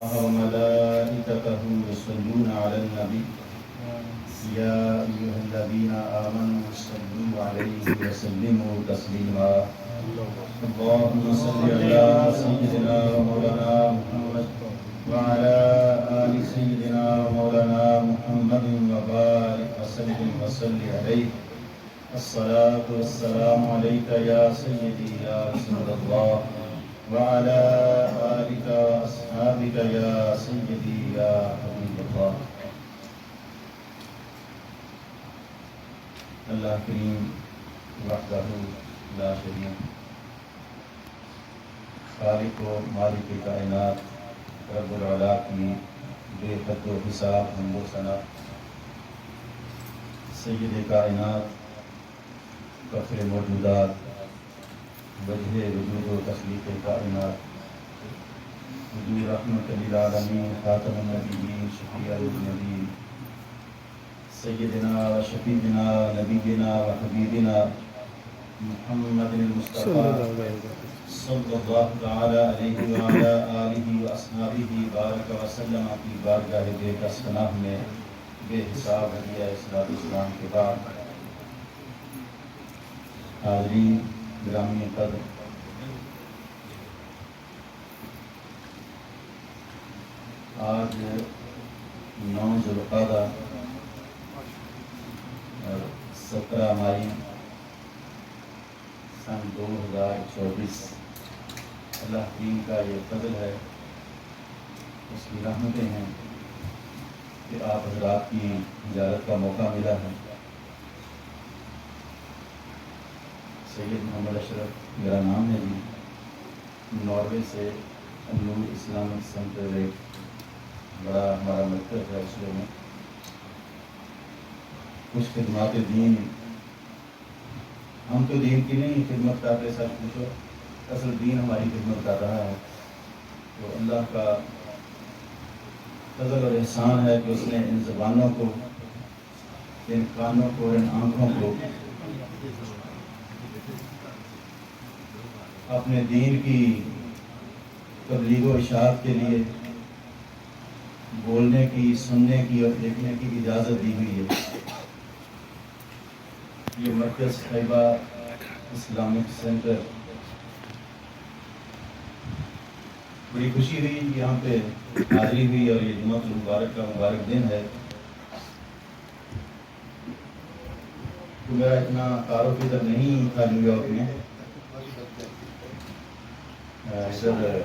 وملائكته يصلون على النبي يا أيها الذين آمنوا صلوا عليه وسلموا تسليما اللهم صل على سيدنا مولانا محمد وعلى آل سيدنا مولانا محمد وبارك وسلم وصل عليه الصلاة والسلام عليك يا سيدي يا رسول الله وعلى آلك وأصحابك يا سيدي يا حبيب الله. اللہ کریم وحدہ لا شریک خالق و مالک کائنات رب العلا کی بے حد و حساب حمد و ثنا، سید کائنات فخر موجودات وجہ وجود و تخلیق کائنات حضور رحمت للعالمین خاتم النبیین شفیع النبیین سیدنا و شفیعنا نبینا و حبیبنا محمد المصطفیٰ صلی اللہ تعالی علیہ وعلا آلہ و اصحابہ بارک وسلم کی بارگاہ بے کس پناہ میں بے حساب ہدیہ صلاۃ السلام کے بعد حاضرین گرامی قدر، آج 9 ذوالقعدہ اور 17 مئی سن 2024 اللہ کریم کا یہ فضل ہے، اس کی رحمتیں ہیں کہ آپ حضرات کی زیارت کا موقع ملا ہے۔ سید محمد اشرف میرا نام ہے جی، ناروے سے نور اسلامک سینٹر ایک بڑا ہمارا مرکز ہے، اس میں کچھ خدمات دین، ہم تو دین کی نہیں خدمت کرتے، سچ پوچھو اصل دین ہماری خدمت کر رہا ہے۔ تو اللہ کا فضل اور احسان ہے کہ اس نے ان زبانوں کو، ان کانوں کو، ان آنکھوں کو اپنے دین کی تبلیغ و اشاعت کے لیے بولنے کی، سننے کی اور دیکھنے کی اجازت دی ہوئی ہے۔ یہ مرکز طیبہ اسلامک سینٹر، بڑی خوشی ہوئی کہ یہاں پہ حاضری ہوئی اور یہ جمعۃ المبارک کا مبارک دن ہے۔ تو میرا اتنا تعارف ادھر نہیں تھا نیو یارک میں، ادھر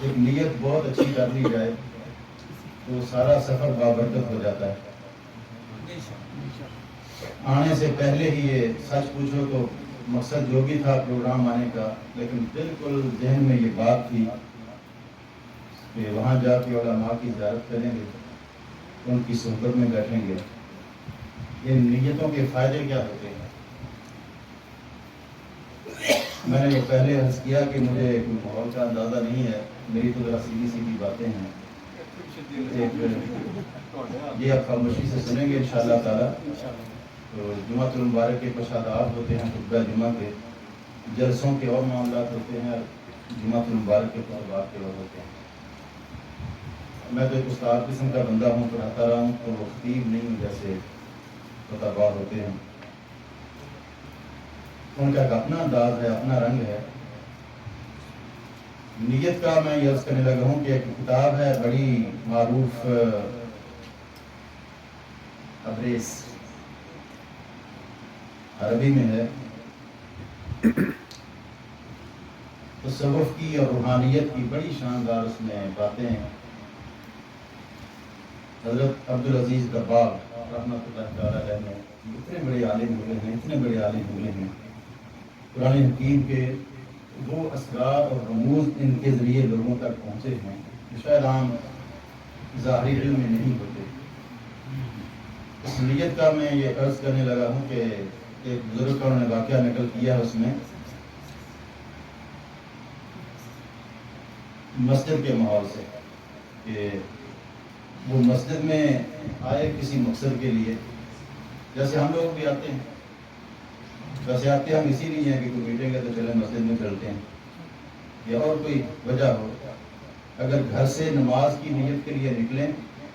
ایک نیت بہت اچھی کر لی جائے تو سارا سفر بابرکت ہو جاتا ہے۔ آنے سے پہلے ہی یہ سچ پوچھو تو مقصد جو بھی تھا پروگرام آنے کا، لیکن بالکل ذہن میں یہ بات تھی کہ وہاں جا کے علماء کی زیارت کریں گے، ان کی صحبت میں بیٹھیں گے، ان نیتوں کے فائدے کیا ہوتے ہیں۔ میں نے یہ پہلے عرض کیا کہ مجھے کوئی ماحول کا اندازہ نہیں ہے، میری تو ذرا سیدھی سیدھی باتیں ہیں، یہ آپ خاموشی سے سنیں گے انشاءاللہ تعالی۔ تو جمعۃ المبارک کے کچھ آداب ہوتے ہیں، خطبہ جمعہ کے، جلسوں کے اور معاملات ہوتے ہیں، جمعۃ المبارک کے خطبات کے اور ہوتے ہیں۔ میں تو ایک استاد قسم کا بندہ ہوں، پڑھاتا رہا ہوں، تو خطیب نہیں ہوں جیسے خطبہ ہوتے ہیں، ان کا ایک اپنا انداز ہے، اپنا رنگ ہے۔ نیت کا میں یہ عرض کرنے لگا ہوں کہ ایک کتاب ہے بڑی معروف، ابریز عربی میں ہے، تصوف کی اور روحانیت کی بڑی شاندار اس میں باتیں ہیں۔ حضرت عبدالعزیز دباغ رحمۃ اللہ تعالی علیہ نے اتنے بڑے عالم ہوئے ہیں، اتنے بڑے عالم ہوئے ہیں، قرآن حکیم کے وہ اسرار اور رموز ان کے ذریعے لوگوں تک پہنچے ہیں جو شاید عام ظاہری علم میں نہیں ہوتے۔ اس نیت کا میں یہ عرض کرنے لگا ہوں کہ ایک بزرگ کا انہوں نے واقعہ نقل کیا ہے، اس میں مسجد کے ماحول سے، کہ وہ مسجد میں آئے کسی مقصد کے لیے، جیسے ہم لوگ بھی آتے ہیں، ویسے آتے ہم اسی لیے ہیں کہ کوئی میٹنگ ہے تو چلیں مسجد میں چلتے ہیں، یا اور کوئی وجہ ہو، اگر گھر سے نماز کی نیت کے لیے نکلیں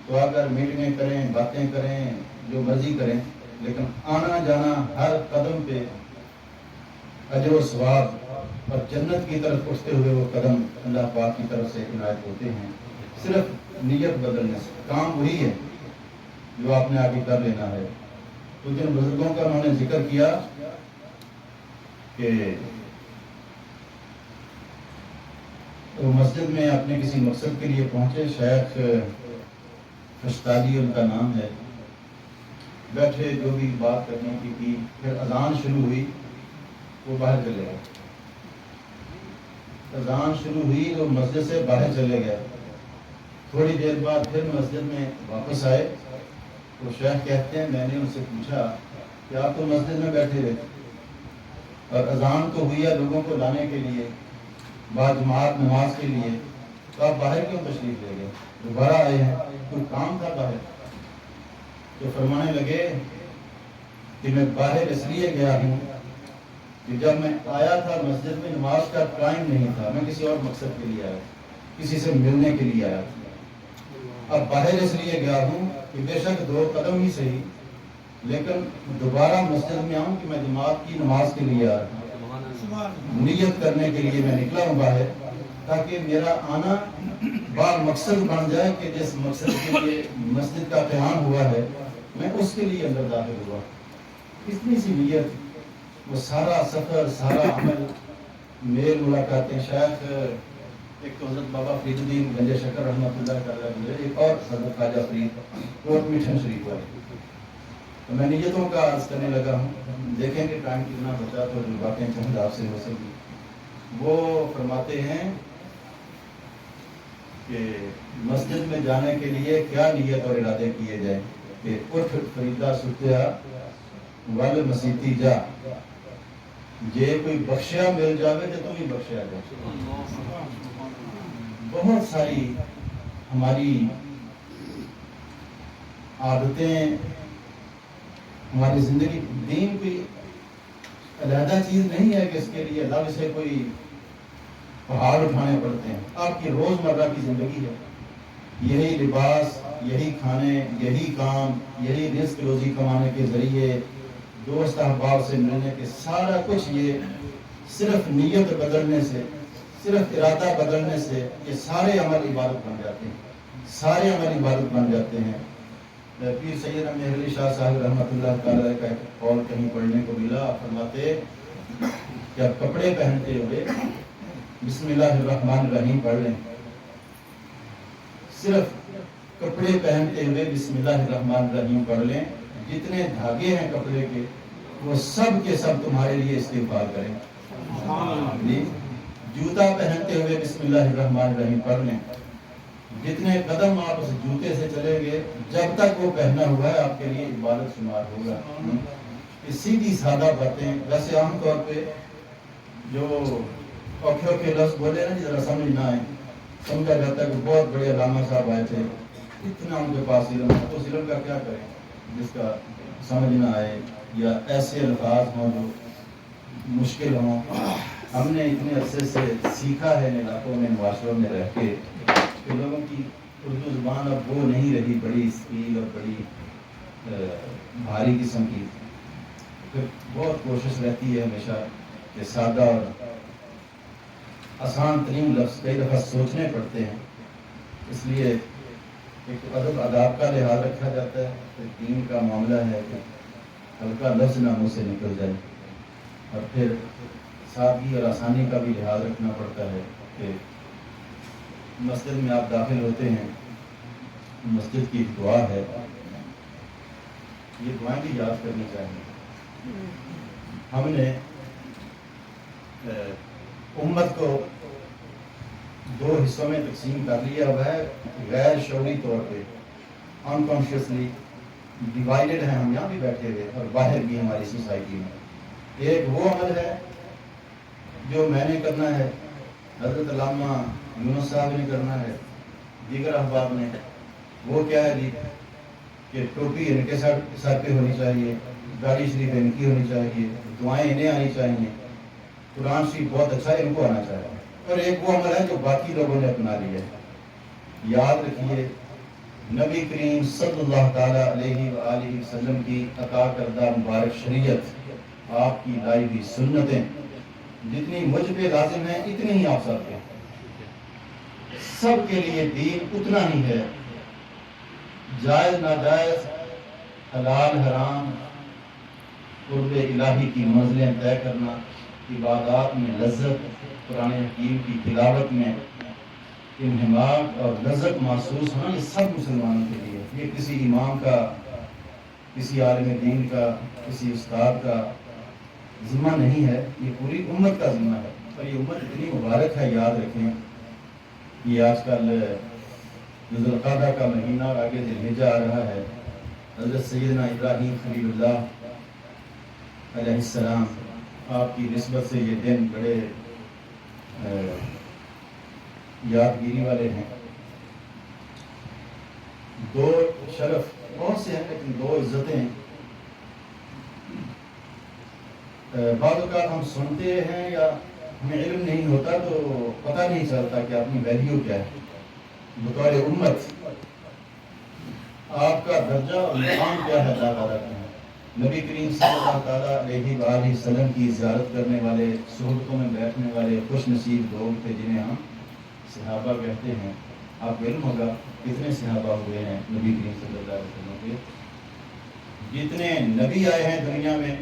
تو اگر میٹنگیں کریں، باتیں کریں، جو مرضی کریں، لیکن آنا جانا ہر قدم پہ اجر و ثواب اور جنت کی طرف اٹھتے ہوئے وہ قدم اللہ پاک کی طرف سے عنایت ہوتے ہیں، صرف نیت بدلنے سے۔ کام وہی ہے جو آپ نے آگے کر لینا ہے۔ تو جن بزرگوں کا انہوں نے ذکر کیا کہ وہ مسجد میں اپنے کسی مقصد کے لیے پہنچے، شیخ فشتالی ان کا نام ہے، بیٹھے جو بھی بات کرنے کی پھر اذان شروع ہوئی، وہ باہر چلے گئے۔ اذان شروع ہوئی تو مسجد سے باہر چلے گئے، تھوڑی دیر بعد پھر مسجد میں واپس آئے تو شیخ کہتے ہیں میں نے ان سے پوچھا کہ آپ تو مسجد میں بیٹھے رہے اور اذان تو ہوئی ہے لوگوں کو لانے کے لیے، باجماعت نماز کے لیے، تو آپ باہر کیوں تشریف لے گئے؟ دوبارہ آئے ہیں، کوئی کام تھا باہر؟ تو فرمانے لگے کہ میں باہر اس لیے گیا ہوں کہ جب میں آیا تھا مسجد میں نماز کا ٹائم نہیں تھا، میں کسی اور مقصد کے لیے آیا، کسی سے ملنے کے لیے آیا تھا۔ اب باہر اس لیے گیا ہوں کہ بے شک 2 قدم ہی صحیح، لیکن دوبارہ مسجد میں آؤں کہ میں جماعت کی نماز کے لیے آ رہا ہوں، نیت کرنے کے لیے میں نکلا ہوں باہر، تاکہ میرا آنا با مقصد بن جائے کہ جس مقصد کے لیے مسجد کا قیام ہوا ہے میں اس کے لیے اندر داخل ہوا۔ اتنی سی نیت، وہ سارا سفر، سارا عمل، میل ملاقاتیں۔ شیخ ایک تو حضرت بابا فرید الدین گنج شکر رحمۃ اللہ تعالیٰ، ایک اور حضرت خواجہ فرید کوٹ میٹھن شریف والے۔ تو میں نیتوں کا عرض کرنے لگا ہوں، دیکھیں کہ ٹائم کتنا بچا تو جو باتیں چند آپ سے ہو سکی۔ وہ فرماتے ہیں کہ مسجد میں جانے کے لیے کیا نیت اور ارادے کیے جائیں کہ اٹھ فریدہ ستیا ول مسیتی جا، جے کوئی بخشیا مل جاوے تو تم ہی بخشیا جا۔ بہت ساری ہماری عادتیں، ہماری زندگی، دین کوئی علیحدہ چیز نہیں ہے کہ اس کے لیے الگ سے کوئی پہاڑ اٹھانے پڑتے ہیں۔ آپ کی روزمرہ کی زندگی ہے، یہی لباس، یہی کھانے، یہی کام، یہی رزق روزی کمانے کے ذریعے، دوست احباب سے ملنے کے، سارا کچھ یہ صرف نیت بدلنے سے، صرف ارادہ بدلنے سے یہ سارے عمل عبادت بن جاتے ہیں، سارے عمل عبادت بن جاتے ہیں۔ پیر سید احمد علی شاہ صاحب رحمۃ اللہ تعالی کا ایک قول کہیں پڑھنے کو ملا، فرماتے کہ اب کپڑے پہنتے ہوئے بسم اللہ الرحمن الرحیم پڑھ لیں، صرف کپڑے پہنتے ہوئے بسم اللہ الرحمن الرحیم پڑھ لیں، جتنے دھاگے ہیں کپڑے کے وہ سب کے سب تمہارے لیے استغفار کریں۔ جوتا پہنتے ہوئے بسم اللہ الرحمن الرحیم پڑھ لیں، جتنے قدم آپ اس جوتے سے چلیں گے جب تک وہ پہنا ہوا ہے آپ کے لیے عبادت شمار ہوگا۔ یہ سیدھی سادہ باتیں، ویسے عام طور پہ جو اوکھے اوکھے لفظ بولے نا ذرا سمجھ نہ آئے، سمجھا جاتا ہے کہ بہت بڑے علامہ صاحب آئے تھے، اتنا ان کے پاس علم ہے، تو اس علم کا کیا کریں جس کا سمجھ نہ آئے، یا ایسے الفاظ ہوں جو مشکل ہوں۔ ہم نے اتنے عرصے سے سیکھا ہے ان علاقوں میں، معاشروں میں رہ کے، کہ لوگوں کی اردو زبان اب وہ نہیں رہی بڑی اسکیل اور بڑی بھاری قسم کی۔ پھر بہت کوشش رہتی ہے ہمیشہ کہ سادہ اور آسان ترین لفظ کئی دفعہ سوچنے پڑتے ہیں، اس لیے ایک ادب آداب کا لحاظ رکھا جاتا ہے، پھر دین کا معاملہ ہے کہ ہلکا لفظ نہ منہ سے نکل جائے، اور پھر سادگی اور آسانی کا بھی لحاظ رکھنا پڑتا ہے کہ مسجد میں آپ داخل ہوتے ہیں، مسجد کی دعا ہے، یہ دعائیں بھی یاد کرنی چاہیے۔ ہم نے امت کو 2 حصوں میں تقسیم کر لیا ہوا ہے، غیر شعوری طور پہ، انکانشیسلی ڈیوائیڈڈ ہیں ہم یہاں بھی بیٹھے ہوئے اور باہر بھی ہماری سوسائٹی میں۔ ایک وہ عمل ہے جو میں نے کرنا ہے، حضرت علامہ یونس صاحب نے کرنا ہے، دیگر احباب نے۔ وہ کیا ہے جی کہ ٹوپی ان کے سر پہ ہونی چاہیے، داڑھی شریف ان کی ہونی چاہیے، دعائیں انہیں آنی چاہیے، قرآن شریف بہت اچھا ہے ان کو آنا چاہیے۔ اور ایک وہ عمل ہے جو باقی لوگوں نے اپنا لیا ہے، یاد رکھیے نبی کریم صلی اللہ تعالیٰ علیہ وآلہ وسلم کی عطا کردہ مبارک شریعت، آپ کی لائی ہوئی سنتیں جتنی مجھ پہ لازم ہیں اتنی ہی آپ سب پہ، سب کے لیے دین اتنا ہی ہے۔ جائز ناجائز، حلال حرام، قرب الہی کی منزلیں طے کرنا، عبادات میں لذت، قرآن حکیم کی تلاوت میں انہماک اور لذت محسوس ہونا، یہ سب مسلمانوں کے لیے، یہ کسی امام کا، کسی عالم دین کا، کسی استاد کا ذمہ نہیں ہے، یہ پوری امت کا ذمہ ہے۔ اور یہ امت اتنی مبارک ہے، یاد رکھیں یہ آج کل ذو القعدہ کا مہینہ اور آگے ذی الحجہ آ رہا ہے، حضرت سیدنا ابراہیم خلیل اللہ علیہ السلام آپ کی نسبت سے یہ دن بڑے یادگیری والے ہیں۔ دو شرف بہت سے ہیں لیکن دو عزتیں بعض اوقات ہم سنتے ہیں یا ہمیں علم نہیں ہوتا تو پتہ نہیں چلتا کہ اپنی ویلیو کیا ہے۔ بطور امت آپ کا درجہ اور مقام کیا ہے اللہ تعالیٰ کا؟ نبی کریم صلی اللہ تعالیٰ علیہ وآلہ وسلم کی زیارت کرنے والے، صحبتوں میں بیٹھنے والے خوش نصیب لوگ تھے جنہیں ہم صحابہ کہتے ہیں۔ آپ کو علم ہوگا کتنے صحابہ ہوئے ہیں نبی کریم صلی اللہ علیہ وسلم کے؟ جتنے نبی آئے ہیں دنیا میں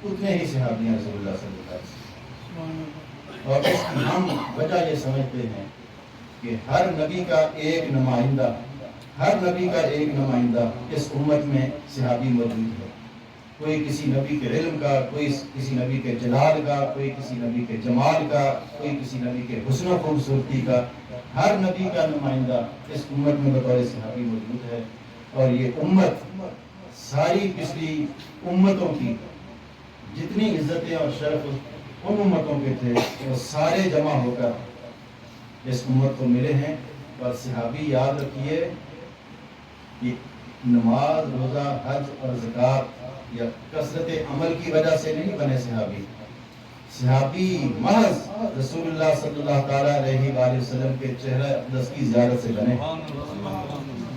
اتنے ہی صحابی ہیں رسول اللہ صلی اللہ علیہ وسلم۔ اور اس کی ہم وجہ یہ سمجھتے ہیں کہ ہر نبی کا ایک نمائندہ، ہر نبی کا ایک نمائندہ اس امت میں صحابی موجود ہے۔ کوئی کسی نبی کے علم کا، کوئی کسی نبی کے جلال کا، کوئی کسی نبی کے جمال کا، کوئی کسی نبی کے حسن و خوبصورتی کا، ہر نبی کا نمائندہ اس امت میں بطور صحابی موجود ہے۔ اور یہ امت ساری پچھلی امتوں کی جتنی عزتیں اور شرف ان امتوں کے تھے وہ سارے جمع ہو کر اس امت کو ملے ہیں۔ اور صحابی یاد رکھیے کہ نماز، روزہ، حج اور زکوٰۃ یا کثرت عمل کی وجہ سے نہیں بنے صحابی۔ صحابی محض رسول اللہ صلی اللہ تعالیٰ علیہ وآلہ وسلم کے چہرہ اقدس کی زیارت سے بنے،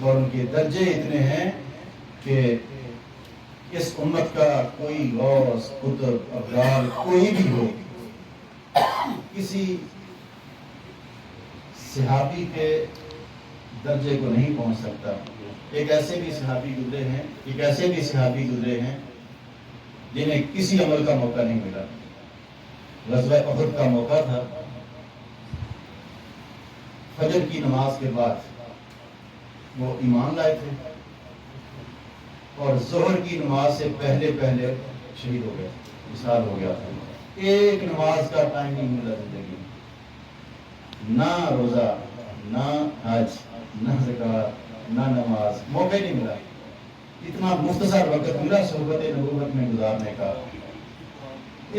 اور ان کے درجے اتنے ہیں کہ اس امت کا کوئی غوث، قطب، ابرار کوئی بھی ہو، کسی صحابی کے درجے کو نہیں پہنچ سکتا۔ ایک ایسے بھی صحابی گزرے ہیں جنہیں کسی عمل کا موقع نہیں ملا۔ غزوہ احد کا موقع تھا، فجر کی نماز کے بعد وہ ایمان لائے تھے اور ظہر کی نماز سے پہلے شہید ہو گئے، وصال ہو گیا تھا۔ ایک نماز کا ٹائم نہیں ملا زندگی میں، نہ روزہ، نہ حج، نہ زکوٰۃ، نہ نماز، موقع نہیں ملا۔ اتنا مختصر وقت ملا صحبت نبوت میں گزارنے کا۔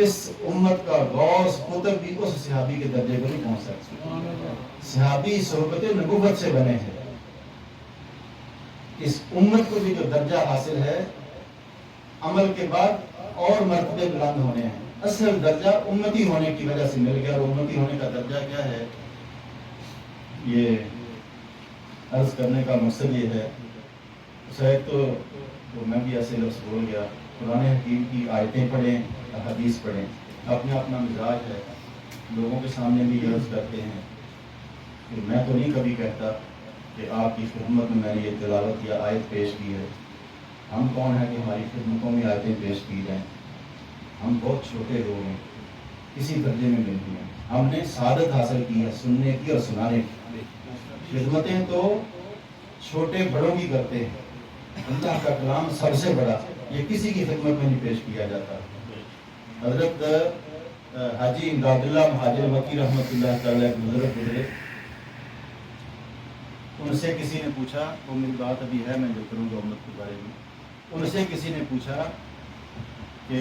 اس امت کا غوث قطب بھی اس صحابی کے درجے کو نہیں پہنچ سکتا۔ صحابی صحبت نبوت سے بنے ہیں۔ اس امت کو بھی جو درجہ حاصل ہے عمل کے بعد اور مرتبے بلند ہونے ہیں، اصل درجہ امتی ہونے کی وجہ سے مل گیا۔ اور امتی ہونے کا درجہ کیا ہے، یہ عرض کرنے کا مقصد یہ ہے، شاید تو میں بھی ایسے لفظ بول گیا، قرآن حکیم کی آیتیں پڑھیں، حدیث پڑھیں، اپنا اپنا مزاج ہے، لوگوں کے سامنے بھی یہ عرض کرتے ہیں کہ میں تو نہیں کبھی کہتا کہ آپ کی خدمت میں میں نے یہ تلاوت یا آیت پیش کی ہے۔ ہم کون ہیں کہ ہماری خدمتوں میں آیتیں پیش کی جائیں؟ ہم بہت چھوٹے لوگ ہیں، کسی درجے میں نہیں ہیں۔ ہم نے سعادت حاصل کی ہے سننے کی اور سنانے کی۔ خدمتیں تو چھوٹے بڑوں کی کرتے ہیں، اللہ کا کلام سب سے بڑا، یہ کسی کی خدمت میں نہیں پیش کیا جاتا۔ حضرت حاجی امداد اللہ مہاجر مکی رحمۃ اللہ تعالیٰ کے بزرگ گزرے، ان سے کسی نے پوچھا، وہ میری بات ابھی ہے میں جو کروں گا امت کے بارے میں، ان سے کسی نے پوچھا کہ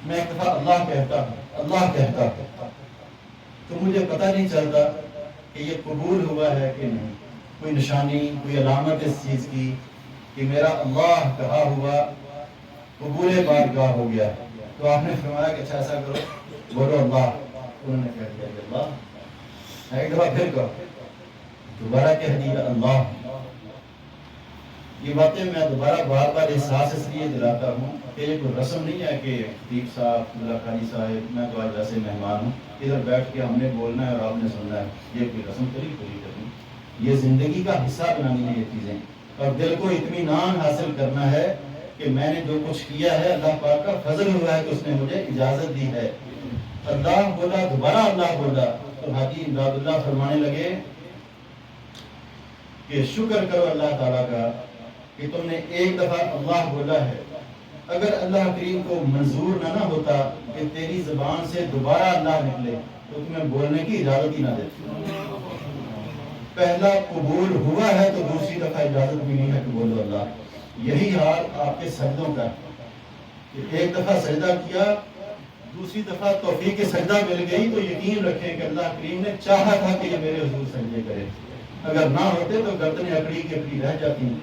میں ایک دفعہ اللہ کہتا ہوں تو مجھے پتہ نہیں چلتا کہ یہ قبول ہوا ہے کہ نہیں، کوئی نشانی، کوئی علامت اس چیز کی کہ میرا اللہ کہا ہوا قبول بارگاہ ہو گیا۔ تو آپ نے فرمایا کہ اچھا ایسا کرو، بولو اللہ۔ انہوں نے کہہ دیا کہ اللہ، ایک دفعہ پھر کہو، دوبارہ کہہ دیا اللہ. یہ باتیں میں دوبارہ بار بار احساس اس لیے دلاتا ہوں کہ یہ کوئی رسم نہیں ہے کہ خطیب صاحب، ملا قاری صاحب، میں تو آج ویسے مہمان ہوں، ادھر بیٹھ کے ہم نے بولنا ہے اور آپ نے سننا ہے. یہ کوئی رسم تھوڑی کرنی، یہ زندگی کا حصہ بنانی ہے یہ چیزیں، اور دل کو اطمینان حاصل کرنا ہے کہ میں نے جو کچھ کیا ہے اللہ پاک کا فضل ہوا ہے کہ اس نے مجھے اجازت دی ہے. اللہ بولا، دوبارہ اللہ بولا تو حاجی امداد اللہ فرمانے لگے کہ شکر کرو اللہ تعالیٰ کا کہ تم نے ایک دفعہ اللہ بولا ہے. اگر اللہ کریم کو منظور نہ ہوتا کہ تیری زبان سے دوبارہ اللہ نکلے تو تمہیں بولنے کی اجازت ہی نہ دیتی. پہلا قبول ہوا ہے تو دوسری دفعہ اجازت بھی نہیں ہے کہ بولو اللہ. یہی حال آپ کے سجدوں کا کہ ایک دفعہ سجدہ کیا، دوسری دفعہ توفیق سجدہ مل گئی تو یقین رکھیں کہ اللہ کریم نے چاہا تھا کہ یہ میرے حضور سجدے کرے. اگر نہ ہوتے تو گردنیں اکڑی کی اکڑی رہ جاتی.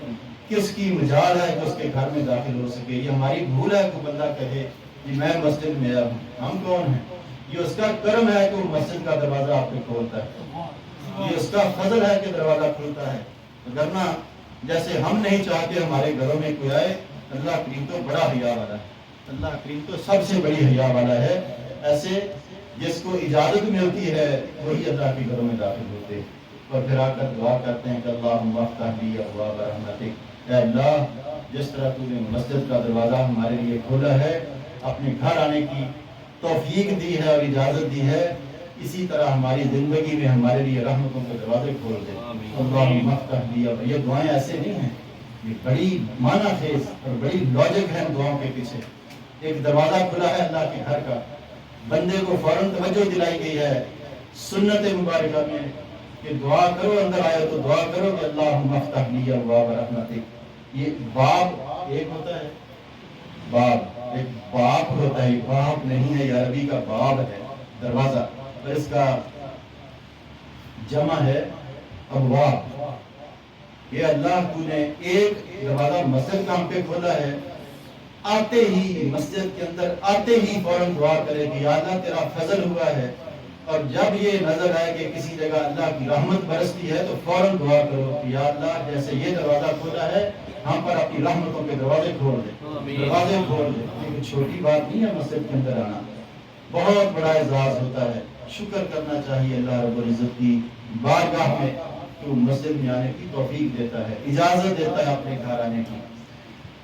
کس کی مجال ہے کہ اس کے گھر میں داخل ہو سکے؟ یہ ہماری بھول ہے کہ بندہ کہے کہ میں مسجد میں آیا ہوں. ہم کون ہیں؟ یہ اس کا کرم ہے کہ وہ مسجد کا دروازہ آپ پہ کھولتا ہے، یہ اس کا فضل ہے کہ دروازہ کھلتا ہے. ورنہ جیسے ہم نہیں چاہتے ہمارے گھروں میں کوئی آئے، اللہ کریم تو بڑا حیا والا ہے، اللہ کریم تو سب سے بڑی حیا والا ہے. ایسے جس کو اجازت ملتی ہے وہی اللہ کے گھروں میں داخل ہوتے اور پھر آ کر دعا کرتے ہیں کہ اللہم افتح لی ابواب رحمتک. اے اللہ، جس طرح تو نے مسجد کا دروازہ ہمارے لیے کھولا ہے، اپنے گھر آنے کی توفیق دی ہے اور اجازت دی ہے، اسی طرح ہماری زندگی میں ہمارے لیے رحمتوں کے دروازے کھول دے. اللہم افتح لی. یہ دعائیں ایسے نہیں ہیں، یہ بڑی معنی خیز اور بڑی لاجک ہے دعاؤں کے پیچھے. ایک دروازہ کھلا ہے اللہ کے گھر کا، بندے کو فوراً توجہ دلائی گئی ہے سنت مبارکہ میں کہ دعا کرو، اندر آئے تو دعا کرو کہ اللہم افتح لی ابواب رحمتک. یہ باب ایک ہوتا ہے، باب ایک باپ ہوتا ہے، باپ نہیں ہے، یہ عربی کا باب ہے دروازہ، اور اس کا جمع ہے ابواب. یہ اللہ تو نے ایک دروازہ مسجد کا ہم پہ کھولا ہے، آتے ہی مسجد کے اندر آتے ہی فوراً دعا کرے کہ یا اللہ تیرا فضل ہوا ہے. اور جب یہ نظر آئے کہ کسی جگہ اللہ کی رحمت برستی ہے تو فوراً دعا کرو کہ یا اللہ جیسے یہ دروازہ کھولا ہے ہم پر اپنی رحمتوں کے دروازے کھول دے، دروازے کھول دے. یہ چھوٹی بات نہیں ہے مسجد کے اندر آنا، بہت بڑا اعزاز ہوتا ہے. شکر کرنا چاہیے اللہ رب العزت کی بارگاہ میں کہ وہ مسجد میں آنے کی توفیق دیتا ہے، اجازت دیتا ہے اپنے گھر آنے کی.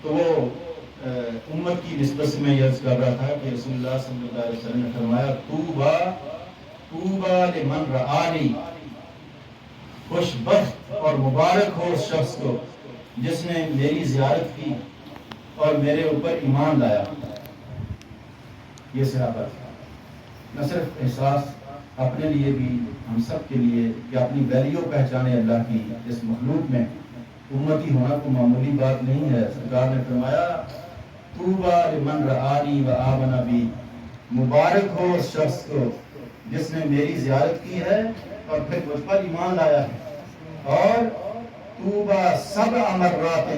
تو وہ امت کی نسبت سے میں یہ عرض کر رہا تھا کہ رسول اللہ صلی اللہ علیہ وسلم نے فرمایا طوبیٰ لمن رآنی، خوش بخت اور مبارک ہو اس شخص کو جس نے میری زیارت کی اور میرے اوپر ایمان لایا. یہ صحابہ نہ صرف احساس اپنے لیے بھی ہم سب کے لیے کہ اپنی ویلیو پہچانے اللہ کی. اس مخلوق میں امتی ہونا کو معمولی بات نہیں ہے. سرکار نے فرمایا طوبیٰ لمن رآنی وآمن بی، مبارک ہو اس شخص کو جس نے میری زیارت کی ہے اور پھر مجھ پر ایمان لایا ہے. اور طوبیٰ سبع مرات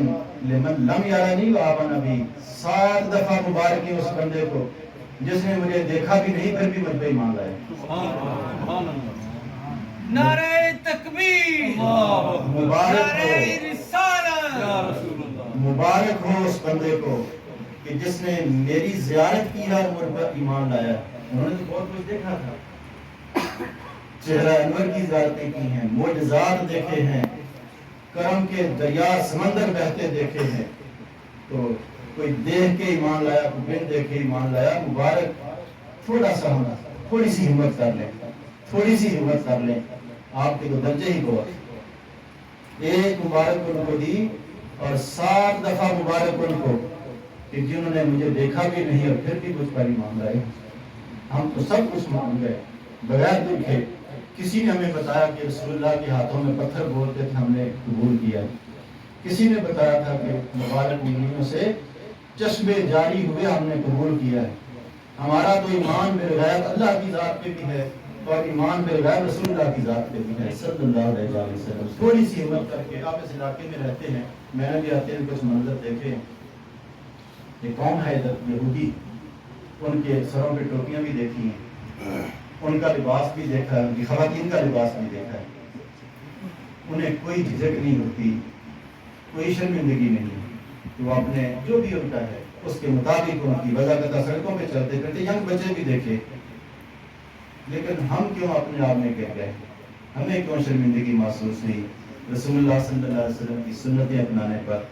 لمن لم یرنی وآمن بی، 7 دفعہ مبارک ہے اس بندے کو جس نے مجھے دیکھا بھی نہیں پھر بھی مجھ پہ ایمان لایا. نعرہ تکبیر، نعرہ رسالت. مبارک ہو اس بندے کو کہ جس نے میری زیارت کی ہے اور مجھ پر ایمان لایا. انہوں نے تو بہت کچھ دیکھا تھا، چہرہ انور کی زیارتیں کی ہیں، معجزات دیکھے ہیں، کرم کے دریا سمندر بہتے دیکھے ہیں. تو کوئی دیکھ کے ایمان لایا، کوئی بن دیکھ کے ایمان لایا. مبارک. تھوڑا سا ہونا، تھوڑی سی ہمت کر لیں، تھوڑی سی ہمت کر لیں. آپ کے تو درجے ہی بہت. ایک مبارک ان کو دی اور 7 دفعہ مبارک ان کو کہ جنہوں نے مجھے دیکھا بھی نہیں اور پھر بھی کچھ پر ایمان لائے. ہم تو سب کچھ مان گئے بغیر دیکھے. کسی نے ہمیں بتایا کہ رسول اللہ کے ہاتھوں میں پتھر بولتے تھے، ہم نے قبول کیا. کسی نے بتایا تھا کہ مبارک انگلیوں سے چشمے جاری ہوئے، ہم نے قبول کیا ہے. ہمارا تو ایمان بالغیب اللہ کی ذات پہ بھی ہے اور ایمان بالغیب رسول اللہ کی ذات پہ بھی ہے صلی اللہ علیہ وسلم. تھوڑی سی ہمت کر کے آپ اس علاقے میں رہتے ہیں، میں نے بھی آتے ہیں کچھ منظر دیکھے. یہ کون ہے ادھر؟ یہودی. ان کے سروں پہ ٹوپیاں بھی دیکھی ہیں، ان کا لباس بھی دیکھا ہے، ان کی خواتین کا لباس بھی دیکھا ہے. انہیں کوئی جھجک نہیں ہوتی، کوئی شرمندگی نہیں، تو اپنے جو بھی ان کا ہے اس کے مطابق ان کی وجہ کرتا سڑکوں پہ چلتے پھرتے، ینگ بچے بھی دیکھے۔ لیکن ہم کیوں اپنے آپ میں کہہ گئے، ہمیں کیوں شرمندگی محسوس ہوئی؟ رسول اللہ صلی اللہ علیہ وسلم کی سنتیں اپنانے پر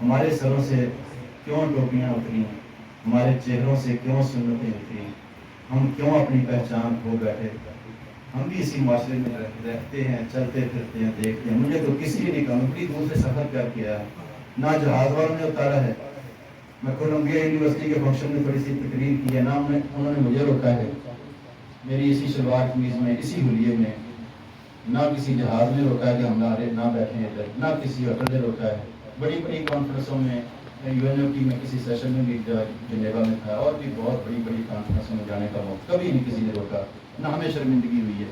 ہمارے سروں سے کیوں ٹوپیاں اتری، ہمارے چہروں سے کیوں سنتیں اتری، ہم کیوں اپنی پہچان کھو بیٹھے؟ ہم بھی اسی معاشرے میں رہتے ہیں، چلتے پھرتے ہیں، دیکھتے ہیں۔ مجھے تو کسی نے نہیں کہا، میں بڑی دور سے سفر کر کے آیا، نہ جہاز والوں نے اتارا ہے، میں کولمبیا یونیورسٹی کے فنکشن میں تھوڑی سی تقریر کی ہے، نہ انہوں نے مجھے روکا ہے، میری اسی شلوار قمیض میں، اسی حلیے میں، نہ کسی جہاز نے روکا ہے کہ ہمارے نہ بیٹھیں ادھر، نہ کسی ہوٹل نے روکا ہے۔ بڑی بڑی کانفرنسوں میں، یو این او ٹی میں کسی سیشن میں بھی جنیوا میں تھا، اور بھی بہت بڑی بڑی کانفرنسوں میں جانے کا موقع، کبھی نہیں کسی نے روکا، نہ ہمیں شرمندگی ہوئی ہے،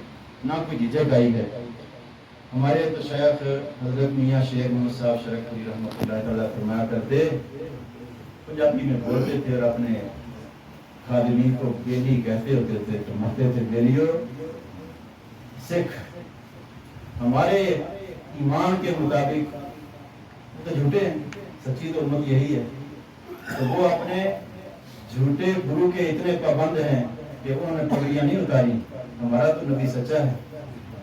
نہ کوئی جھجک آئی ہے۔ ہمارے تو شیخ حضرت میاں شیر محمد صاحب شرک پوری رحمۃ اللہ تعالیٰ فرمایا کرتے، پنجابی میں بولتے تھے اور اپنے خادمین کو بیلی کہتے ہوتے تھے، تو مرتے تھے بیلیو سکھ ہمارے ایمان کے مطابق تو جھوٹے ہیں، سچی تو امت یہی ہے۔ تو وہ اپنے جھوٹے گرو کے اتنے پابند ہیں کہ انہوں نے پگڑیاں نہیں اتاری۔ ہمارا تو نبی سچا ہے،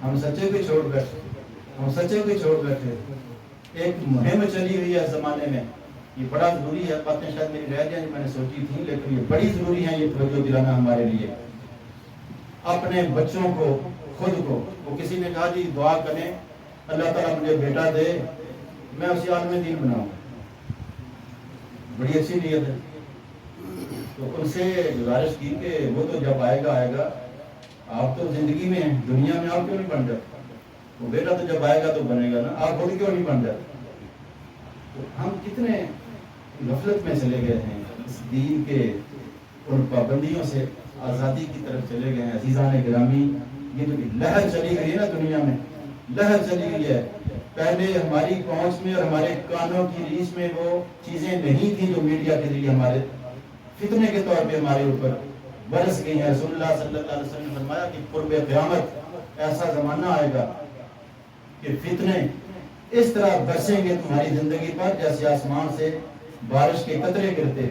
ہم سچے کو چھوڑ بیٹھے، ہم سچے کو چھوڑ بیٹھے۔ ایک مہم چلی ہوئی ہے زمانے میں، یہ بڑا ضروری ہے، باتیں شاید میری رہ جائیں جو میں نے سوچی تھی، لیکن یہ بڑی ضروری ہے، یہ توجہ دلانا ہمارے لیے۔ اپنے بچوں کو، خود کو، وہ کسی نے کہا جی دعا کریں اللہ تعالیٰ مجھے بیٹا دے، میں اسی عالم دین بناؤں، بڑی اچھی نیت ہے۔ تو ان سے گزارش کی کہ وہ تو جب آئے گا، آپ تو زندگی میں ہیں، دنیا میں آپ کیوں نہیں بن جاتے؟ وہ بیٹا تو جب آئے گا تو بنے گا نا، آپ خود کیوں نہیں بن جاتے؟ تو ہم کتنے غفلت میں چلے گئے ہیں، اس دین کے ان پابندیوں سے آزادی کی طرف چلے گئے ہیں۔ عزیزان گرامی، یہ جو لہر چلی گئی ہے نا دنیا میں، لہر چلی گئی ہے، پہلے ہماری پہنچ میں اور ہمارے کانوں کی ریچ میں وہ چیزیں نہیں تھیں جو میڈیا کے ذریعے ہمارے فتنے کے طور پہ ہمارے اوپر برس گئی ہیں۔ رسول اللہ صلی اللہ علیہ وسلم نے فرمایا کہ قرب قیامت ایسا زمانہ آئے گا کہ فتنے اس طرح برسیں گے تمہاری زندگی پر جیسے آسمان سے بارش کے قطرے گرتے۔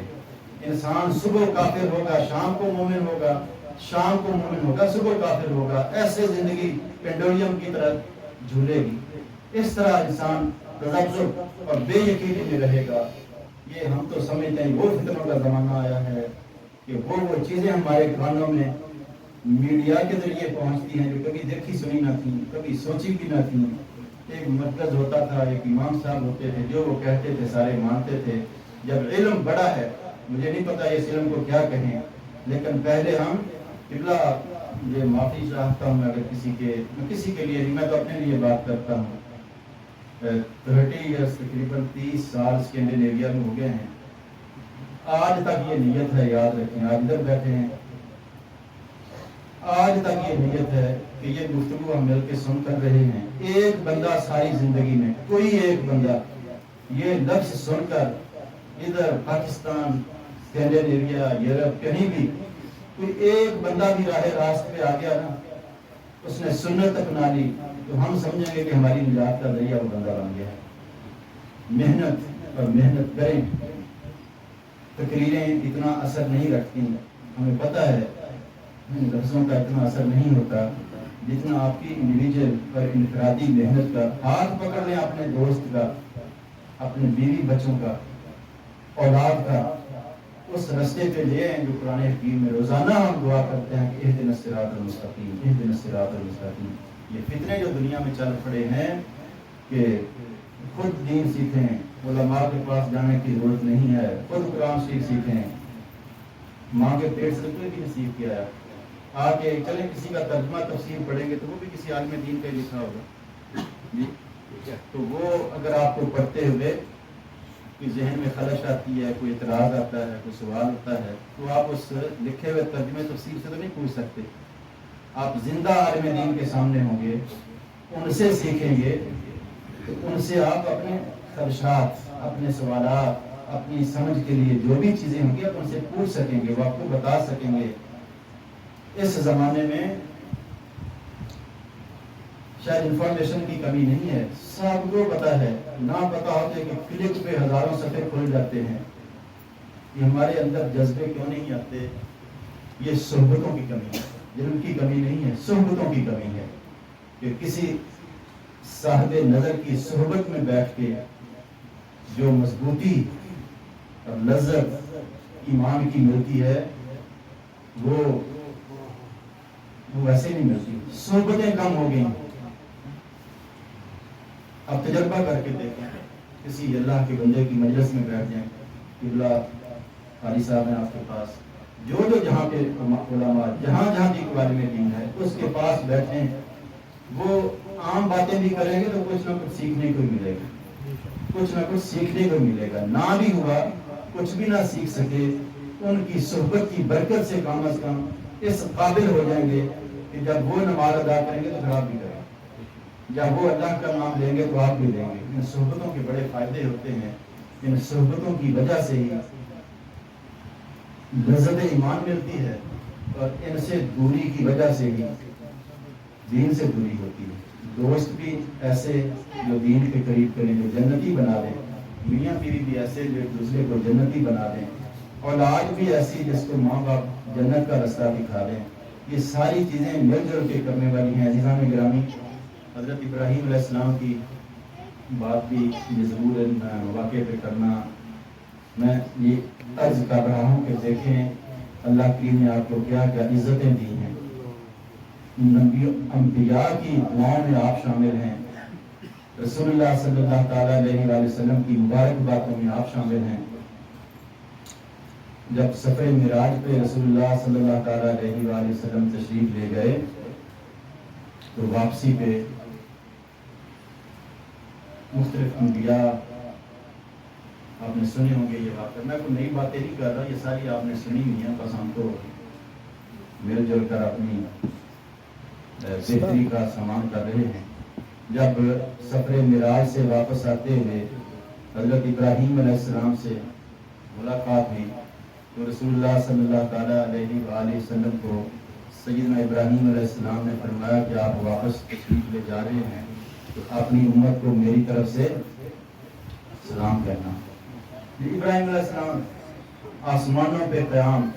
انسان صبح کافر ہوگا، شام کو مومن ہوگا، شام کو مومن ہوگا، صبح کافر ہوگا، ایسے زندگی پینڈولیم کی طرح جھولے گی۔ اس طرح انسان تذبذب اور بے یقینی میں رہے گا۔ یہ ہم تو سمجھتے ہیں وہ فتنوں کا زمانہ آیا ہے کہ وہ چیزیں ہمارے کانوں میں میڈیا کے ذریعے پہنچتی ہیں جو کبھی دیکھی سنی نہ تھیں، کبھی سوچی بھی نہ تھیں۔ ایک مرکز ہوتا تھا، ایک امام صاحب ہوتے تھے، جو وہ کہتے تھے سارے مانتے تھے۔ جب علم بڑا ہے، مجھے نہیں پتا اس علم کو کیا کہیں، لیکن پہلے ہم قبلہ، یہ معافی چاہتا ہوں اگر کسی کے لیے نہیں، میں تو اپنے لیے بات کرتا ہوں۔ 30 ایئرس تقریباً 30 سال اسکینڈینیویا میں ہو گئے ہیں، آج تک یہ نیت ہے، یاد رکھیں، آج ادھر بیٹھے ہیں، آج تک یہ نیت ہے کہ یہ گفتگو ہم مل کے سن کر رہے ہیں۔ ایک بندہ ساری زندگی میں، کوئی ایک بندہ یہ لفظ سن کر ادھر پاکستان، اسکینڈینیویا، یورپ، کہیں بھی کوئی ایک بندہ بھی راہ راست پہ آ گیا نا، اس نے سنت اپنا لی، تو ہم سمجھیں گے کہ ہماری نجات کا ذریعہ وہ بندہ بن گیا ہے۔ محنت اور محنت کریں، تقریریں اتنا اثر نہیں رکھتی، ہمیں پتہ ہے لفظوں کا اتنا اثر نہیں ہوتا جتنا آپ کی انڈیویجول اور انفرادی محنت کا۔ ہاتھ پکڑ لیں اپنے دوست کا، اپنے بیوی بچوں کا، اولاد کا، اس رستے پہ لے ہیں جو قرآن حکیم میں روزانہ ہم دعا کرتے ہیں کہ اہدنا الصراط المستقیم، اہدنا الصراط المستقیم۔ یہ فتنے جو دنیا میں چل پڑے ہیں کہ خود دین سیکھیں، علماء کے پاس جانے کی ضرورت نہیں ہے، خود قرآن شریف سیکھیں، ماں کے پیٹ سے کوئی بھی نصیب کیا ہے، آگے چلیں کسی کا ترجمہ تفسیر پڑھیں گے تو وہ بھی کسی عالم دین کا لکھا ہوگا جی، تو وہ اگر آپ کو پڑھتے ہوئے کوئی ذہن میں خلش آتی ہے، کوئی اعتراض آتا ہے، کوئی سوال ہوتا ہے، تو آپ اس لکھے ہوئے ترجمے تفسیر سے تو نہیں پوچھ سکتے، آپ زندہ عالم دین کے سامنے ہوں گے، ان سے سیکھیں گے، تو ان سے آپ اپنے خدشات، اپنے سوالات، اپنی سمجھ کے لیے جو بھی چیزیں ہوں گی آپ ان سے پوچھ سکیں گے، وہ آپ کو بتا سکیں گے۔ اس زمانے میں شاید انفارمیشن کی کمی نہیں ہے، سب کو پتا ہے، نہ پتا ہوتے کہ کلک پہ ہزاروں صفحے کھل جاتے ہیں. یہ ہمارے اندر جذبے کیوں نہیں آتے؟ یہ صحبتوں کی کمی ہے. علم کی کمی نہیں ہے، صحبتوں کی کمی ہے کہ کسی صاحب نظر کی صحبت میں بیٹھ کے جو مضبوطی اور لذت ایمان کی ملتی ہے وہ ویسے نہیں ملتی. صحبتیں کم ہو گئی. اب تجربہ کر کے دیکھیں، کسی اللہ کے بندے کی مجلس میں بیٹھ جائیں، قبلہ قاری صاحب ہیں آپ کے پاس، جو جہاں پہ علماء جہاں کی عالم دین ہے اس کے پاس بیٹھیں، وہ عام باتیں بھی کریں گے تو کچھ نہ کچھ سیکھنے کو ملے گا، کچھ نہ کچھ سیکھنے کو ملے گا. نہ بھی ہوا کچھ بھی نہ سیکھ سکے، ان کی صحبت کی برکت سے کم از کم اس قابل ہو جائیں گے کہ جب وہ نماز ادا کریں گے تو پھر آپ بھی کریں گے، جب وہ اللہ کا نام لیں گے تو آپ بھی لیں گے. ان صحبتوں کے بڑے فائدے ہوتے ہیں. ان صحبتوں کی وجہ سے ہی لذت ایمان ملتی ہے، اور ان سے دوری کی وجہ سے ہی دین سے دوری ہوتی ہے. دوست بھی ایسے جو دین کے قریب کریں، جو جنتی بنا دیں. میاں بیوی بھی ایسے جو ایک دوسرے کو جنتی بنا دیں. اولاد بھی ایسی جس کو ماں باپ جنت کا رستہ دکھا دیں. یہ ساری چیزیں مل جل کے کرنے والی ہیں. عزیزان گرامی، حضرت ابراہیم علیہ السلام کی بات بھی یہ ضرور واقع پہ کرنا میں یہ عرض کر رہا ہوں کہ دیکھیں اللہ کریم نے آپ کو کیا کیا عزتیں دی ہیں. انبیاء کی دعاؤں میں آپ شامل ہیں. رسول اللہ صلی اللہ تعالیٰ علیہ وآلہ وسلم کی مبارک باتوں میں آپ شامل ہیں. جب سفر معراج پہ رسول اللہ صلی اللہ تعالیٰ علیہ وآلہ وسلم تشریف لے گئے تو واپسی پہ مختلف انبیاء آپ نے سنے ہوں گے. یہ بات میں کوئی نئی باتیں نہیں کر رہا، یہ ساری آپ نے سنی ہوئی ہیں، بس ہم تو مل جل کر اپنی بہتری کا سامان کر رہے ہیں. جب سفر معراج سے واپس آتے ہوئے حضرت ابراہیم علیہ السلام سے ملاقات ہوئی تو رسول اللہ صلی اللہ تعالیٰ علیہ وآلہ وسلم کو سیدنا ابراہیم علیہ السلام نے فرمایا کہ آپ واپس تشریف لے جا رہے ہیں تو اپنی امت کو میری طرف سے سلام کہنا. ابراہیم علیہ السلام آسمانوں پہ قیام